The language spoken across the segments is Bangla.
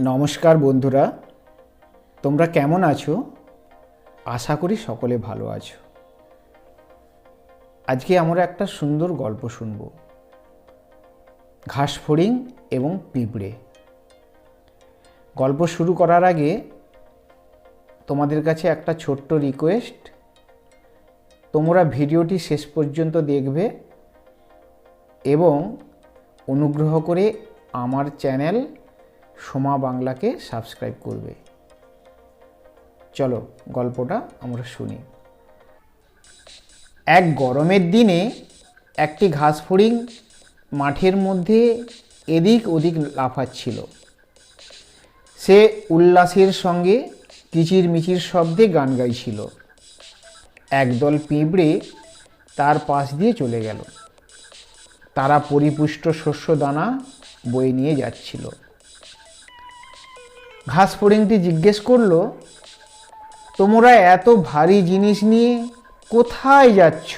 নমস্কার বন্ধুরা, তোমরা কেমন আছো? আশা করি সকলে ভালো আছো। আজকে আমরা একটা সুন্দর গল্প শুনব, ঘাসফড়িং এবং পিঁপড়ে। গল্প শুরু করার আগে তোমাদের কাছে একটা ছোট্ট রিকোয়েস্ট, তোমরা ভিডিওটি শেষ পর্যন্ত দেখবে এবং অনুগ্রহ করে আমার চ্যানেল সোমা বাংলাকে সাবস্ক্রাইব করবে। চলো গল্পটা আমরা শুনি। এক গরমের দিনে একটি ঘাসফড়িং মাঠের মধ্যে এদিক ওদিক লাফাচ্ছিল। সে উল্লাসের সঙ্গে কিচিরমিচির শব্দে গান গাইছিল। একদল পিঁপড়ে তার পাশ দিয়ে চলে গেল। তারা পরিপুষ্ট শস্য দানা বয়ে নিয়ে যাচ্ছিল। ঘাসফড়িংটি জিজ্ঞেস করল, তোমরা এত ভারী জিনিস নিয়ে কোথায় যাচ্ছ?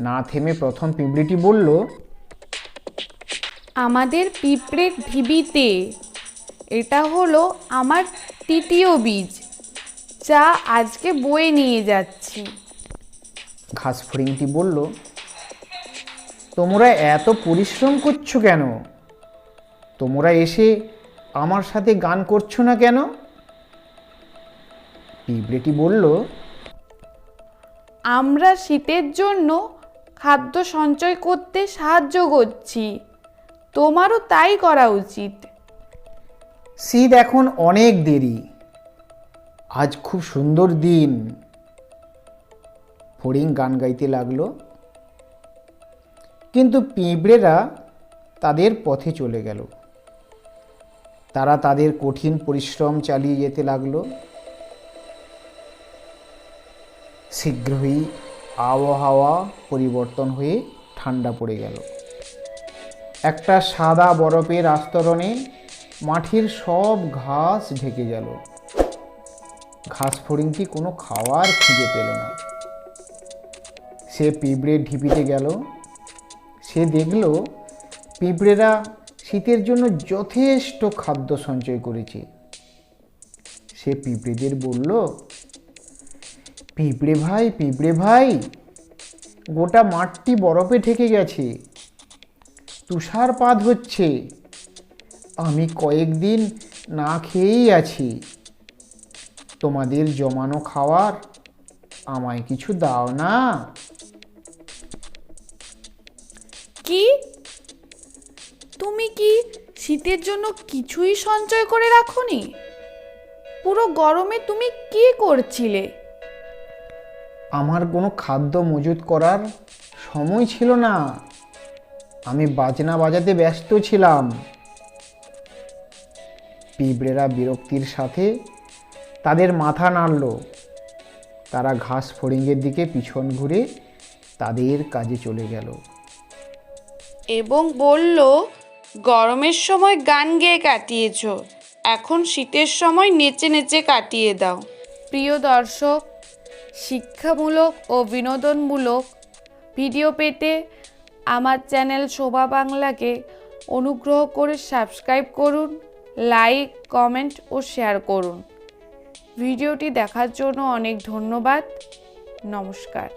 না থেমে প্রথম পিঁপড়েটি বলল, আমাদের পিঁপড়ের ঢিবিতে। এটা হলো আমার তৃতীয় বীজ, যা আজকে বয়ে নিয়ে যাচ্ছি। ঘাসফড়িংটি বলল, তোমরা এত পরিশ্রম করছো কেন? তোমরা এসে আমার সাথে গান করছো না কেন? পিঁপড়েটি বলল, আমরা শীতের জন্য খাদ্য সঞ্চয় করতে সাহায্য করছি, তোমারও তাই করা উচিত। শীত এখন অনেক দেরি, আজ খুব সুন্দর দিন। ফড়িং গান গাইতে লাগলো, কিন্তু পিঁপড়েরা তাদের পথে চলে গেল। তারা তাদের কঠিন পরিশ্রম চালিয়ে যেতে লাগলো। শীঘ্রই আবহাওয়া পরিবর্তন হয়ে ঠান্ডা পড়ে গেল। একটা সাদা বরফের আস্তরণে মাঠের সব ঘাস ঢেকে গেল। ঘাসফড়িংটি কোনো খাবার খুঁজে পেল না। সে পিঁপড়ের ঢিপিতে গেল। সে দেখল পিঁপড়েরা শীতের জন্য যথেষ্ট খাদ্য সঞ্চয় করেছে। সে পিঁপড়েদের বলল, পিঁপড়ে ভাই, গোটা মাঠটি বরফে ঢেকে গেছে, তুষারপাত হচ্ছে। আমি কয়েকদিন না খেয়েই আছি। তোমাদের জমানো খাবার আমায় কিছু দাও না? কি, তুমি কি শীতের জন্য কিছুই সঞ্চয় করে রাখোনি? পুরো গরমে তুমি কি করছিলে? আমার কোনো খাদ্য মজুত করার সময় ছিল না, আমি বাজনা বাজাতে ব্যস্ত ছিলাম। পিঁপড়েরা বিরক্তির সাথে তাদের মাথা নাড়ল। তারা ঘাসফড়িংয়ের দিকে পিছন ঘুরে তাদের কাজে চলে গেল এবং বলল, গরমের সময় গান গেয়ে কাটিয়েছো, এখন শীতের সময় নেচে নেচে কাটিয়ে দাও। প্রিয় দর্শক, শিক্ষামূলক ও বিনোদনমূলক ভিডিও পেতে আমার চ্যানেল শোভা বাংলাকে অনুগ্রহ করে সাবস্ক্রাইব করুন, লাইক, কমেন্ট ও শেয়ার করুন। ভিডিওটি দেখার জন্য অনেক ধন্যবাদ। নমস্কার।